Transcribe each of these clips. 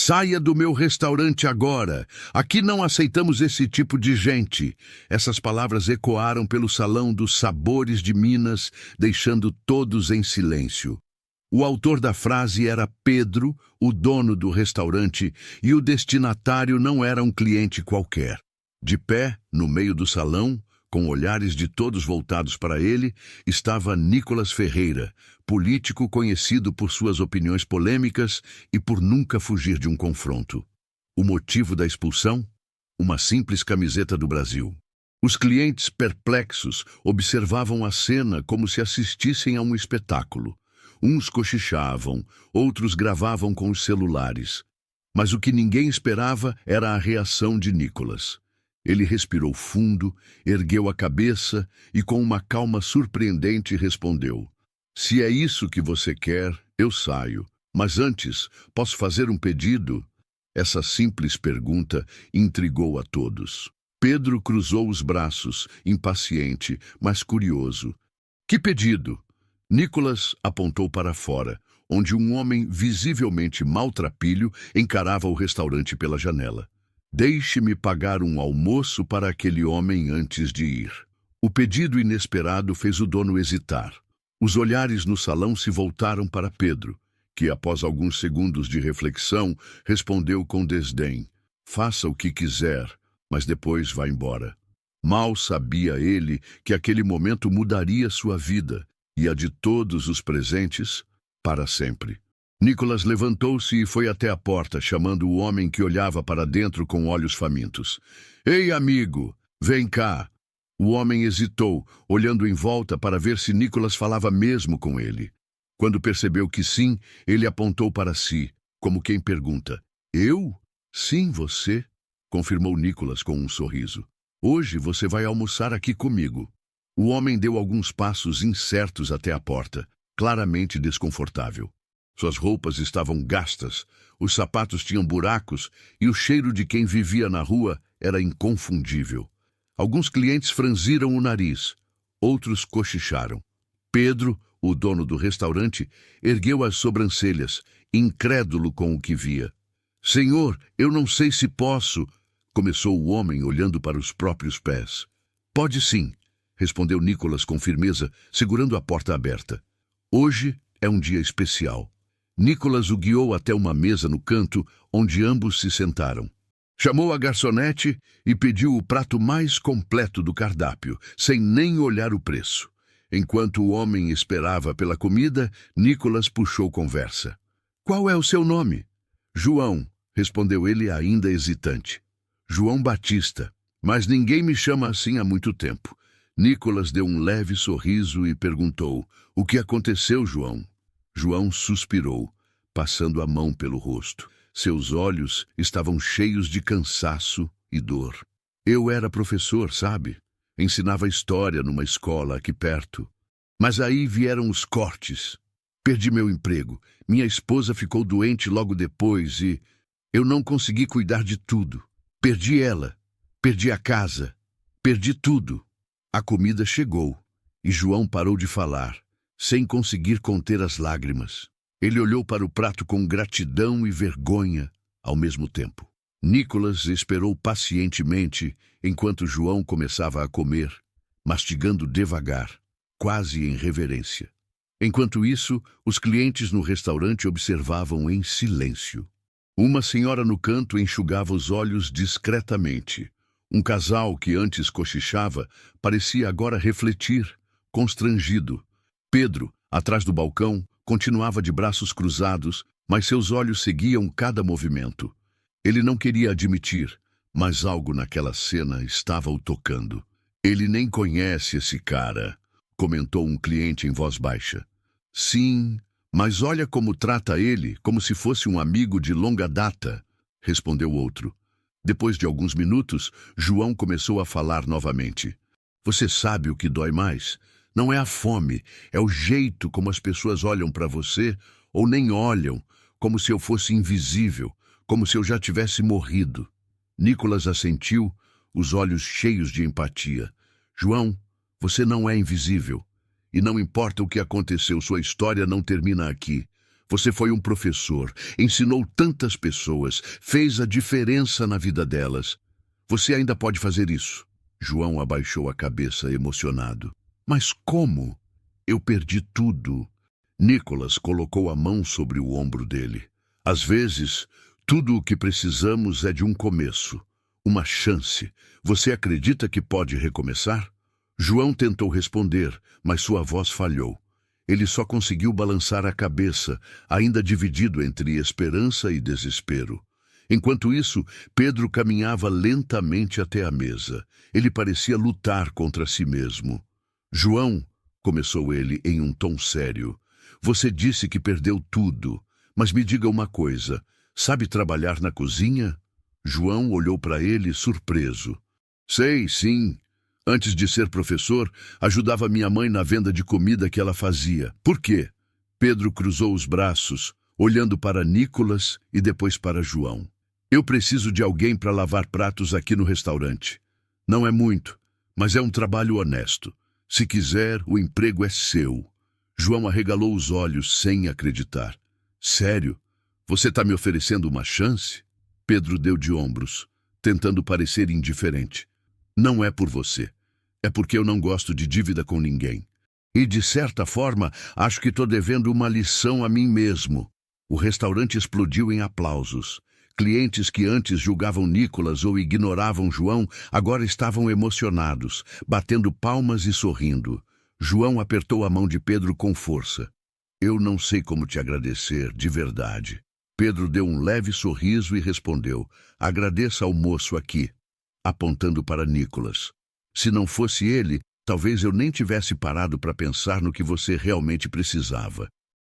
Saia do meu restaurante agora. Aqui não aceitamos esse tipo de gente. Essas palavras ecoaram pelo salão dos sabores de Minas, deixando todos em silêncio. O autor da frase era Pedro, o dono do restaurante, e o destinatário não era um cliente qualquer. De pé, no meio do salão, com olhares de todos voltados para ele, estava Nicolas Ferreira, político conhecido por suas opiniões polêmicas e por nunca fugir de um confronto. O motivo da expulsão? Uma simples camiseta do Brasil. Os clientes perplexos observavam a cena como se assistissem a um espetáculo. Uns cochichavam, outros gravavam com os celulares. Mas o que ninguém esperava era a reação de Nicolas. Ele respirou fundo, ergueu a cabeça e com uma calma surpreendente respondeu: "Se é isso que você quer, eu saio. Mas antes, posso fazer um pedido?" Essa simples pergunta intrigou a todos. Pedro cruzou os braços, impaciente, mas curioso. "Que pedido?" Nicolas apontou para fora, onde um homem visivelmente maltrapilho encarava o restaurante pela janela. "Deixe-me pagar um almoço para aquele homem antes de ir." O pedido inesperado fez o dono hesitar. Os olhares no salão se voltaram para Pedro, que, após alguns segundos de reflexão, respondeu com desdém: "Faça o que quiser, mas depois vá embora." Mal sabia ele que aquele momento mudaria sua vida e a de todos os presentes para sempre. Nicolas levantou-se e foi até a porta, chamando o homem que olhava para dentro com olhos famintos. "Ei, amigo, vem cá." O homem hesitou, olhando em volta para ver se Nicolas falava mesmo com ele. Quando percebeu que sim, ele apontou para si, como quem pergunta: "Eu?" "Sim, você", confirmou Nicolas com um sorriso. "Hoje você vai almoçar aqui comigo." O homem deu alguns passos incertos até a porta, claramente desconfortável. Suas roupas estavam gastas, os sapatos tinham buracos e o cheiro de quem vivia na rua era inconfundível. Alguns clientes franziram o nariz, outros cochicharam. Pedro, o dono do restaurante, ergueu as sobrancelhas, incrédulo com o que via. "Senhor, eu não sei se posso", começou o homem olhando para os próprios pés. "Pode sim", respondeu Nicolas com firmeza, segurando a porta aberta. "Hoje é um dia especial." Nicolas o guiou até uma mesa no canto, onde ambos se sentaram. Chamou a garçonete e pediu o prato mais completo do cardápio, sem nem olhar o preço. Enquanto o homem esperava pela comida, Nicolas puxou conversa. "Qual é o seu nome?" "João", respondeu ele ainda hesitante. "João Batista, mas ninguém me chama assim há muito tempo." Nicolas deu um leve sorriso e perguntou: "O que aconteceu, João?" João suspirou, passando a mão pelo rosto. Seus olhos estavam cheios de cansaço e dor. "Eu era professor, sabe? Ensinava história numa escola aqui perto. Mas aí vieram os cortes. Perdi meu emprego. Minha esposa ficou doente logo depois e eu não consegui cuidar de tudo. Perdi ela, perdi a casa, perdi tudo." A comida chegou e João parou de falar, sem conseguir conter as lágrimas. Ele olhou para o prato com gratidão e vergonha ao mesmo tempo. Nicolas esperou pacientemente enquanto João começava a comer, mastigando devagar, quase em reverência. Enquanto isso, os clientes no restaurante observavam em silêncio. Uma senhora no canto enxugava os olhos discretamente. Um casal que antes cochichava parecia agora refletir, constrangido. Pedro, atrás do balcão, continuava de braços cruzados, mas seus olhos seguiam cada movimento. Ele não queria admitir, mas algo naquela cena estava o tocando. "Ele nem conhece esse cara", comentou um cliente em voz baixa. "Sim, mas olha como trata ele, como se fosse um amigo de longa data", respondeu outro. Depois de alguns minutos, João começou a falar novamente. "Você sabe o que dói mais? Não é a fome, é o jeito como as pessoas olham para você, ou nem olham, como se eu fosse invisível, como se eu já tivesse morrido." Nicolas assentiu, os olhos cheios de empatia. "João, você não é invisível. E não importa o que aconteceu, sua história não termina aqui. Você foi um professor, ensinou tantas pessoas, fez a diferença na vida delas. Você ainda pode fazer isso. João abaixou a cabeça emocionado. Mas como? Eu perdi tudo. Nicholas colocou a mão sobre o ombro dele. Às vezes, tudo o que precisamos é de um começo, uma chance. Você acredita que pode recomeçar? João tentou responder, mas sua voz falhou. Ele só conseguiu balançar a cabeça, ainda dividido entre esperança e desespero. Enquanto isso, Pedro caminhava lentamente até a mesa. Ele parecia lutar contra si mesmo. João, começou ele em um tom sério, você disse que perdeu tudo, mas me diga uma coisa, sabe trabalhar na cozinha? João olhou para ele surpreso. Sei, sim. Antes de ser professor, ajudava minha mãe na venda de comida que ela fazia. Por quê? Pedro cruzou os braços, olhando para Nicholas e depois para João. Eu preciso de alguém para lavar pratos aqui no restaurante. Não é muito, mas é um trabalho honesto. Se quiser, o emprego é seu. João arregalou os olhos sem acreditar. Sério? Você está me oferecendo uma chance? Pedro deu de ombros, tentando parecer indiferente. Não é por você. É porque eu não gosto de dívida com ninguém. E, de certa forma, acho que estou devendo uma lição a mim mesmo. O restaurante explodiu em aplausos. Clientes que antes julgavam Nicholas ou ignoravam João, agora estavam emocionados, batendo palmas e sorrindo. João apertou a mão de Pedro com força. Eu não sei como te agradecer, de verdade. Pedro deu um leve sorriso e respondeu, agradeça ao moço aqui, apontando para Nicholas. Se não fosse ele, talvez eu nem tivesse parado para pensar no que você realmente precisava.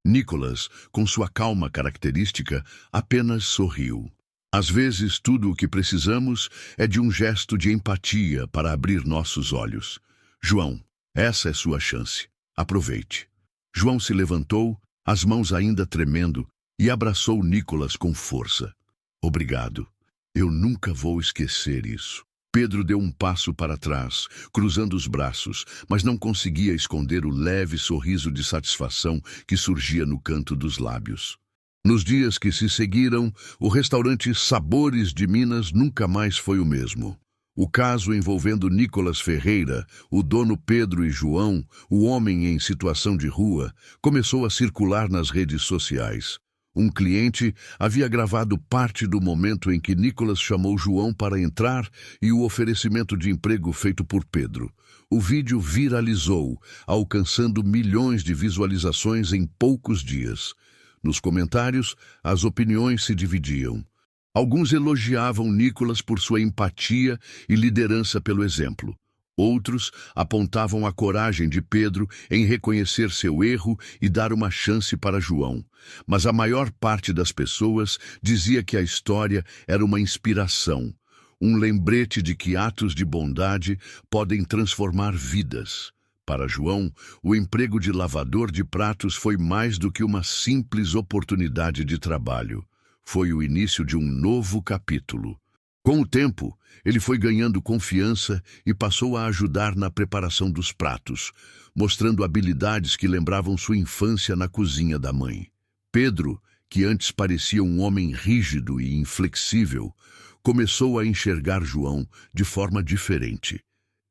Nicholas, com sua calma característica, apenas sorriu. Às vezes, tudo o que precisamos é de um gesto de empatia para abrir nossos olhos. João, essa é sua chance. Aproveite. João se levantou, as mãos ainda tremendo, e abraçou Nicholas com força. Obrigado. Eu nunca vou esquecer isso. Pedro deu um passo para trás, cruzando os braços, mas não conseguia esconder o leve sorriso de satisfação que surgia no canto dos lábios. Nos dias que se seguiram, o restaurante Sabores de Minas nunca mais foi o mesmo. O caso envolvendo Nicholas Ferreira, o dono Pedro e João, o homem em situação de rua, começou a circular nas redes sociais. Um cliente havia gravado parte do momento em que Nicholas chamou João para entrar e o oferecimento de emprego feito por Pedro. O vídeo viralizou, alcançando milhões de visualizações em poucos dias. Nos comentários, as opiniões se dividiam. Alguns elogiavam Nicholas por sua empatia e liderança pelo exemplo. Outros apontavam a coragem de Pedro em reconhecer seu erro e dar uma chance para João. Mas a maior parte das pessoas dizia que a história era uma inspiração, um lembrete de que atos de bondade podem transformar vidas. Para João, o emprego de lavador de pratos foi mais do que uma simples oportunidade de trabalho. Foi o início de um novo capítulo. Com o tempo, ele foi ganhando confiança e passou a ajudar na preparação dos pratos, mostrando habilidades que lembravam sua infância na cozinha da mãe. Pedro, que antes parecia um homem rígido e inflexível, começou a enxergar João de forma diferente.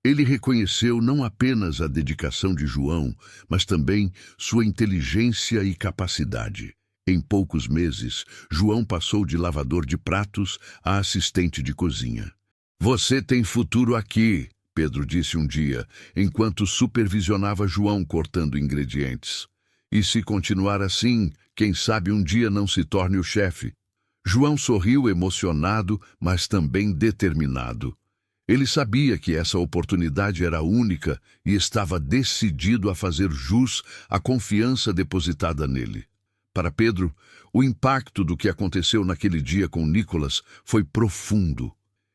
Ele reconheceu não apenas a dedicação de João, mas também sua inteligência e capacidade. Em poucos meses, João passou de lavador de pratos a assistente de cozinha. Você tem futuro aqui, Pedro disse um dia, enquanto supervisionava João cortando ingredientes. E se continuar assim, quem sabe um dia não se torne o chefe. João sorriu emocionado, mas também determinado. Ele sabia que essa oportunidade era única e estava decidido a fazer jus à confiança depositada nele. Para Pedro, o impacto do que aconteceu naquele dia com Nicholas foi profundo.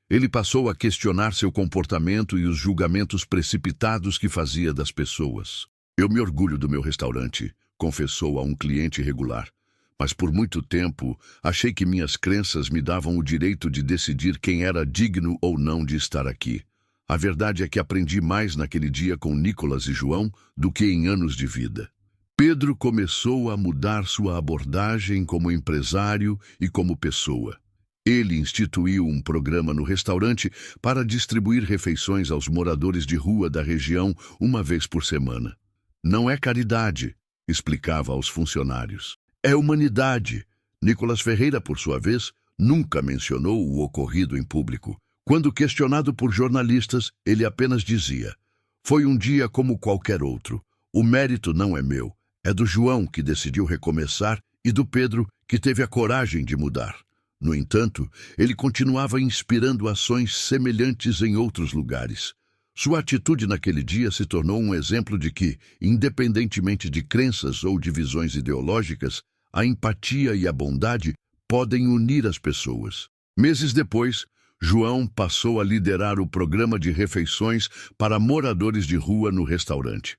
Ele passou a questionar seu comportamento e os julgamentos precipitados que fazia das pessoas. Eu me orgulho do meu restaurante, confessou a um cliente regular. Mas por muito tempo, achei que minhas crenças me davam o direito de decidir quem era digno ou não de estar aqui. A verdade é que aprendi mais naquele dia com Nicholas e João do que em anos de vida. Pedro começou a mudar sua abordagem como empresário e como pessoa. Ele instituiu um programa no restaurante para distribuir refeições aos moradores de rua da região uma vez por semana. Não é caridade, explicava aos funcionários. É humanidade. Nicolas Ferreira, por sua vez, nunca mencionou o ocorrido em público. Quando questionado por jornalistas, ele apenas dizia: "Foi um dia como qualquer outro. O mérito não é meu. É do João, que decidiu recomeçar, e do Pedro, que teve a coragem de mudar." No entanto, ele continuava inspirando ações semelhantes em outros lugares. Sua atitude naquele dia se tornou um exemplo de que, independentemente de crenças ou divisões ideológicas, a empatia e a bondade podem unir as pessoas. Meses depois, João passou a liderar o programa de refeições para moradores de rua no restaurante.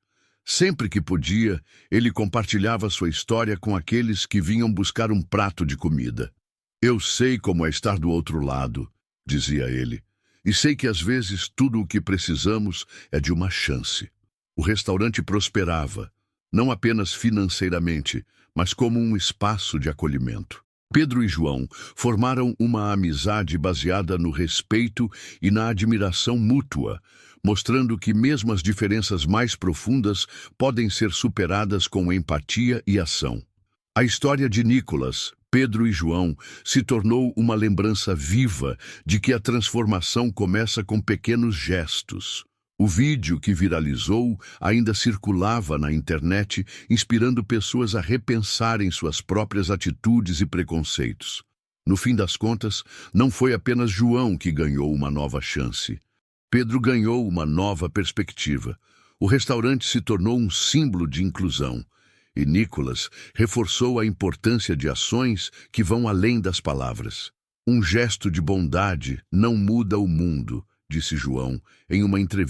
Sempre que podia, ele compartilhava sua história com aqueles que vinham buscar um prato de comida. "Eu sei como é estar do outro lado", dizia ele, "e sei que às vezes tudo o que precisamos é de uma chance." O restaurante prosperava, não apenas financeiramente, mas como um espaço de acolhimento. Pedro e João formaram uma amizade baseada no respeito e na admiração mútua, mostrando que mesmo as diferenças mais profundas podem ser superadas com empatia e ação. A história de Nicolas, Pedro e João se tornou uma lembrança viva de que a transformação começa com pequenos gestos. O vídeo que viralizou ainda circulava na internet, inspirando pessoas a repensarem suas próprias atitudes e preconceitos. No fim das contas, não foi apenas João que ganhou uma nova chance. Pedro ganhou uma nova perspectiva. O restaurante se tornou um símbolo de inclusão. E Nicolas reforçou a importância de ações que vão além das palavras. "Um gesto de bondade não muda o mundo", disse João em uma entrevista.